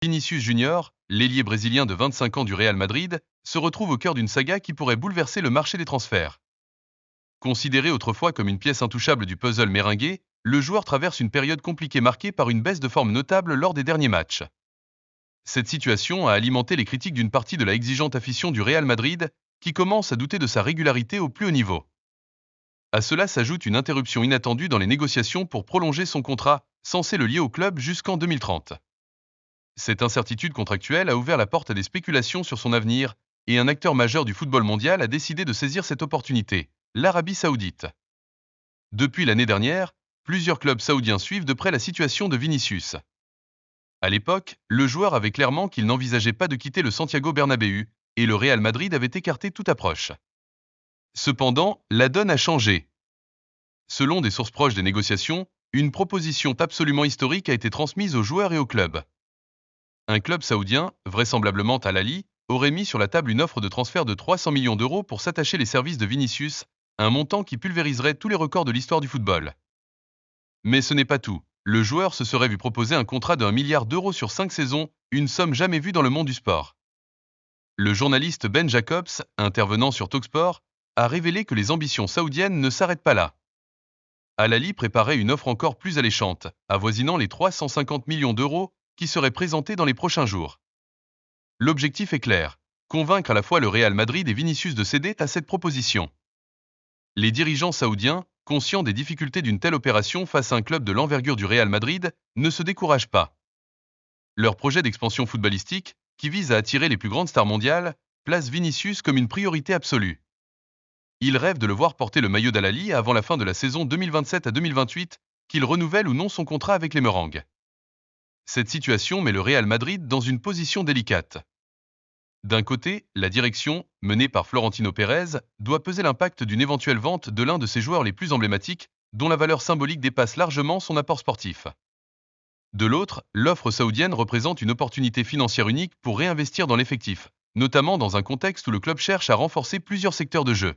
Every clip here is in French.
Vinicius Junior, l'ailier brésilien de 25 ans du Real Madrid, se retrouve au cœur d'une saga qui pourrait bouleverser le marché des transferts. Considéré autrefois comme une pièce intouchable du puzzle méringué, le joueur traverse une période compliquée marquée par une baisse de forme notable lors des derniers matchs. Cette situation a alimenté les critiques d'une partie de la exigeante afition du Real Madrid, qui commence à douter de sa régularité au plus haut niveau. À cela s'ajoute une interruption inattendue dans les négociations pour prolonger son contrat, censé le lier au club jusqu'en 2030. Cette incertitude contractuelle a ouvert la porte à des spéculations sur son avenir, et un acteur majeur du football mondial a décidé de saisir cette opportunité, l'Arabie Saoudite. Depuis l'année dernière, plusieurs clubs saoudiens suivent de près la situation de Vinicius. À l'époque, le joueur avait clairement qu'il n'envisageait pas de quitter le Santiago Bernabéu, et le Real Madrid avait écarté toute approche. Cependant, la donne a changé. Selon des sources proches des négociations, une proposition absolument historique a été transmise aux joueurs et au club. Un club saoudien, vraisemblablement Al Ahly, aurait mis sur la table une offre de transfert de 300 millions d'euros pour s'attacher les services de Vinicius, un montant qui pulvériserait tous les records de l'histoire du football. Mais ce n'est pas tout. Le joueur se serait vu proposer un contrat de 1 milliard d'euros sur 5 saisons, une somme jamais vue dans le monde du sport. Le journaliste Ben Jacobs, intervenant sur Talksport, a révélé que les ambitions saoudiennes ne s'arrêtent pas là. Al Ahly préparait une offre encore plus alléchante, avoisinant les 350 millions d'euros, qui serait présentée dans les prochains jours. L'objectif est clair, convaincre à la fois le Real Madrid et Vinicius de céder à cette proposition. Les dirigeants saoudiens, conscients des difficultés d'une telle opération face à un club de l'envergure du Real Madrid, ne se découragent pas. Leur projet d'expansion footballistique, qui vise à attirer les plus grandes stars mondiales, place Vinicius comme une priorité absolue. Ils rêvent de le voir porter le maillot d'Al Ahly avant la fin de la saison 2027 à 2028, qu'il renouvelle ou non son contrat avec les Merengues. Cette situation met le Real Madrid dans une position délicate. D'un côté, la direction, menée par Florentino Pérez, doit peser l'impact d'une éventuelle vente de l'un de ses joueurs les plus emblématiques, dont la valeur symbolique dépasse largement son apport sportif. De l'autre, l'offre saoudienne représente une opportunité financière unique pour réinvestir dans l'effectif, notamment dans un contexte où le club cherche à renforcer plusieurs secteurs de jeu.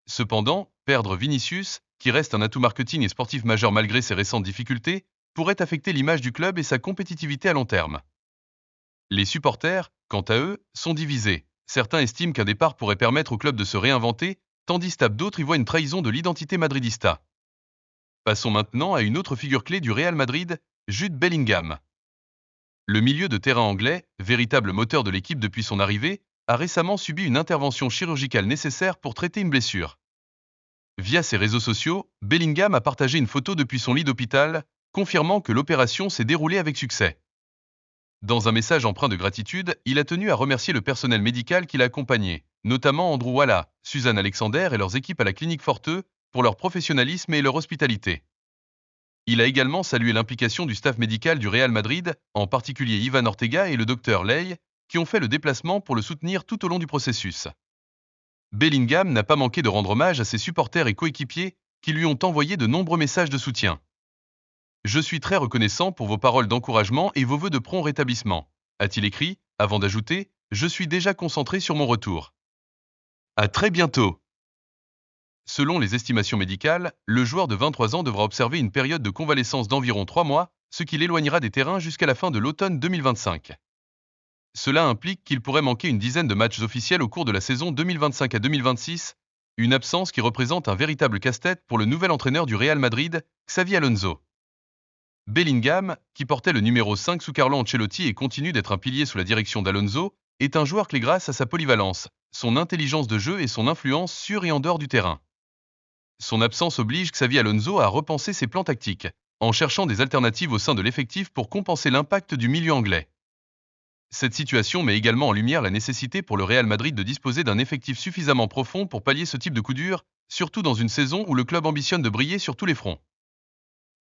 Cependant, perdre Vinicius, qui reste un atout marketing et sportif majeur malgré ses récentes difficultés, pourrait affecter l'image du club et sa compétitivité à long terme. Les supporters, quant à eux, sont divisés. Certains estiment qu'un départ pourrait permettre au club de se réinventer, tandis que d'autres y voient une trahison de l'identité madridista. Passons maintenant à une autre figure clé du Real Madrid, Jude Bellingham. Le milieu de terrain anglais, véritable moteur de l'équipe depuis son arrivée, a récemment subi une intervention chirurgicale nécessaire pour traiter une blessure. Via ses réseaux sociaux, Bellingham a partagé une photo depuis son lit d'hôpital, confirmant que l'opération s'est déroulée avec succès. Dans un message empreint de gratitude, il a tenu à remercier le personnel médical qui l'a accompagné, notamment Andrew Walla, Suzanne Alexander et leurs équipes à la clinique Forteux, pour leur professionnalisme et leur hospitalité. Il a également salué l'implication du staff médical du Real Madrid, en particulier Ivan Ortega et le docteur Ley, qui ont fait le déplacement pour le soutenir tout au long du processus. Bellingham n'a pas manqué de rendre hommage à ses supporters et coéquipiers qui lui ont envoyé de nombreux messages de soutien. Je suis très reconnaissant pour vos paroles d'encouragement et vos vœux de prompt rétablissement, a-t-il écrit, avant d'ajouter « Je suis déjà concentré sur mon retour ». À très bientôt. Selon les estimations médicales, le joueur de 23 ans devra observer une période de convalescence d'environ 3 mois, ce qui l'éloignera des terrains jusqu'à la fin de l'automne 2025. Cela implique qu'il pourrait manquer une dizaine de matchs officiels au cours de la saison 2025 à 2026, une absence qui représente un véritable casse-tête pour le nouvel entraîneur du Real Madrid, Xavi Alonso. Bellingham, qui portait le numéro 5 sous Carlo Ancelotti et continue d'être un pilier sous la direction d'Alonso, est un joueur clé grâce à sa polyvalence, son intelligence de jeu et son influence sur et en dehors du terrain. Son absence oblige Xavi Alonso à repenser ses plans tactiques, en cherchant des alternatives au sein de l'effectif pour compenser l'impact du milieu anglais. Cette situation met également en lumière la nécessité pour le Real Madrid de disposer d'un effectif suffisamment profond pour pallier ce type de coup dur, surtout dans une saison où le club ambitionne de briller sur tous les fronts.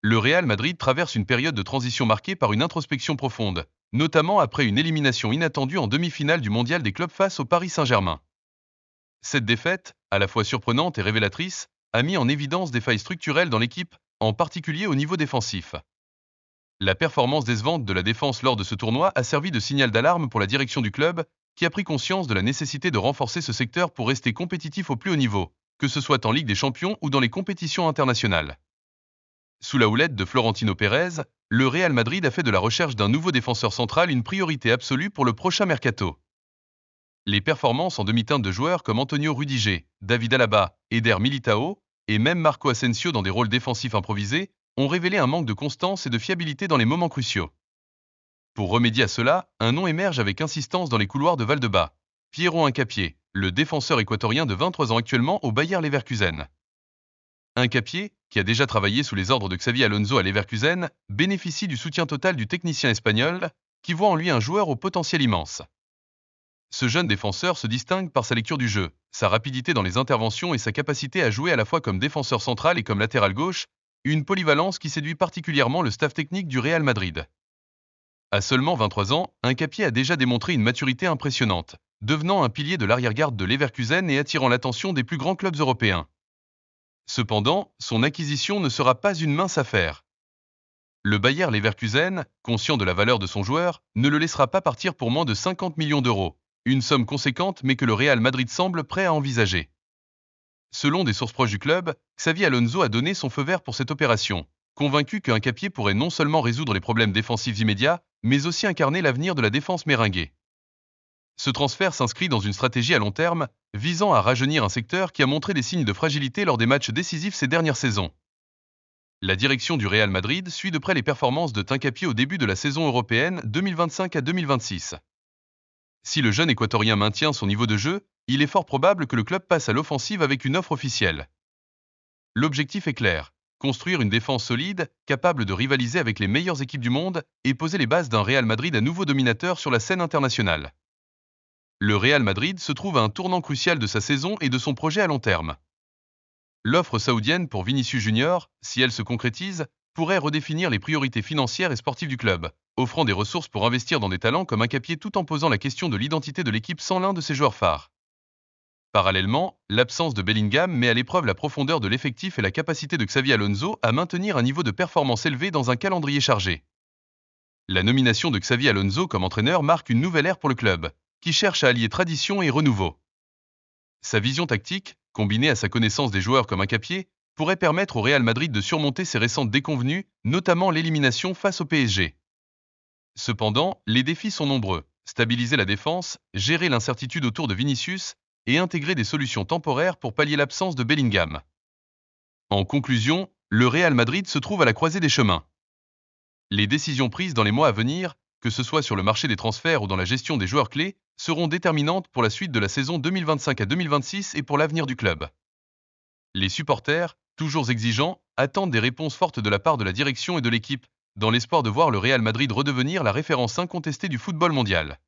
Le Real Madrid traverse une période de transition marquée par une introspection profonde, notamment après une élimination inattendue en demi-finale du Mondial des clubs face au Paris Saint-Germain. Cette défaite, à la fois surprenante et révélatrice, a mis en évidence des failles structurelles dans l'équipe, en particulier au niveau défensif. La performance décevante de la défense lors de ce tournoi a servi de signal d'alarme pour la direction du club, qui a pris conscience de la nécessité de renforcer ce secteur pour rester compétitif au plus haut niveau, que ce soit en Ligue des Champions ou dans les compétitions internationales. Sous la houlette de Florentino Pérez, le Real Madrid a fait de la recherche d'un nouveau défenseur central une priorité absolue pour le prochain mercato. Les performances en demi-teinte de joueurs comme Antonio Rudiger, David Alaba, Eder Militao, et même Marco Asensio dans des rôles défensifs improvisés, ont révélé un manque de constance et de fiabilité dans les moments cruciaux. Pour remédier à cela, un nom émerge avec insistance dans les couloirs de Valdebebas. Piero Hincapié, le défenseur équatorien de 23 ans actuellement au Bayer Leverkusen. Hincapié, qui a déjà travaillé sous les ordres de Xavi Alonso à Leverkusen, bénéficie du soutien total du technicien espagnol, qui voit en lui un joueur au potentiel immense. Ce jeune défenseur se distingue par sa lecture du jeu, sa rapidité dans les interventions et sa capacité à jouer à la fois comme défenseur central et comme latéral gauche, une polyvalence qui séduit particulièrement le staff technique du Real Madrid. À seulement 23 ans, Hincapié a déjà démontré une maturité impressionnante, devenant un pilier de l'arrière-garde de Leverkusen et attirant l'attention des plus grands clubs européens. Cependant, son acquisition ne sera pas une mince affaire. Le Bayer Leverkusen, conscient de la valeur de son joueur, ne le laissera pas partir pour moins de 50 millions d'euros, une somme conséquente mais que le Real Madrid semble prêt à envisager. Selon des sources proches du club, Xavi Alonso a donné son feu vert pour cette opération, convaincu qu'un Hincapié pourrait non seulement résoudre les problèmes défensifs immédiats, mais aussi incarner l'avenir de la défense merengue. Ce transfert s'inscrit dans une stratégie à long terme, visant à rajeunir un secteur qui a montré des signes de fragilité lors des matchs décisifs ces dernières saisons. La direction du Real Madrid suit de près les performances de Hincapié au début de la saison européenne 2025 à 2026. Si le jeune équatorien maintient son niveau de jeu, il est fort probable que le club passe à l'offensive avec une offre officielle. L'objectif est clair, construire une défense solide, capable de rivaliser avec les meilleures équipes du monde et poser les bases d'un Real Madrid à nouveau dominateur sur la scène internationale. Le Real Madrid se trouve à un tournant crucial de sa saison et de son projet à long terme. L'offre saoudienne pour Vinicius Junior, si elle se concrétise, pourrait redéfinir les priorités financières et sportives du club, offrant des ressources pour investir dans des talents comme Hincapié tout en posant la question de l'identité de l'équipe sans l'un de ses joueurs phares. Parallèlement, l'absence de Bellingham met à l'épreuve la profondeur de l'effectif et la capacité de Xavi Alonso à maintenir un niveau de performance élevé dans un calendrier chargé. La nomination de Xavi Alonso comme entraîneur marque une nouvelle ère pour le club, qui cherche à allier tradition et renouveau. Sa vision tactique, combinée à sa connaissance des joueurs comme Hincapié, pourrait permettre au Real Madrid de surmonter ses récentes déconvenues, notamment l'élimination face au PSG. Cependant, les défis sont nombreux. Stabiliser la défense, gérer l'incertitude autour de Vinicius et intégrer des solutions temporaires pour pallier l'absence de Bellingham. En conclusion, le Real Madrid se trouve à la croisée des chemins. Les décisions prises dans les mois à venir, que ce soit sur le marché des transferts ou dans la gestion des joueurs clés, seront déterminantes pour la suite de la saison 2025 à 2026 et pour l'avenir du club. Les supporters, toujours exigeants, attendent des réponses fortes de la part de la direction et de l'équipe, dans l'espoir de voir le Real Madrid redevenir la référence incontestée du football mondial.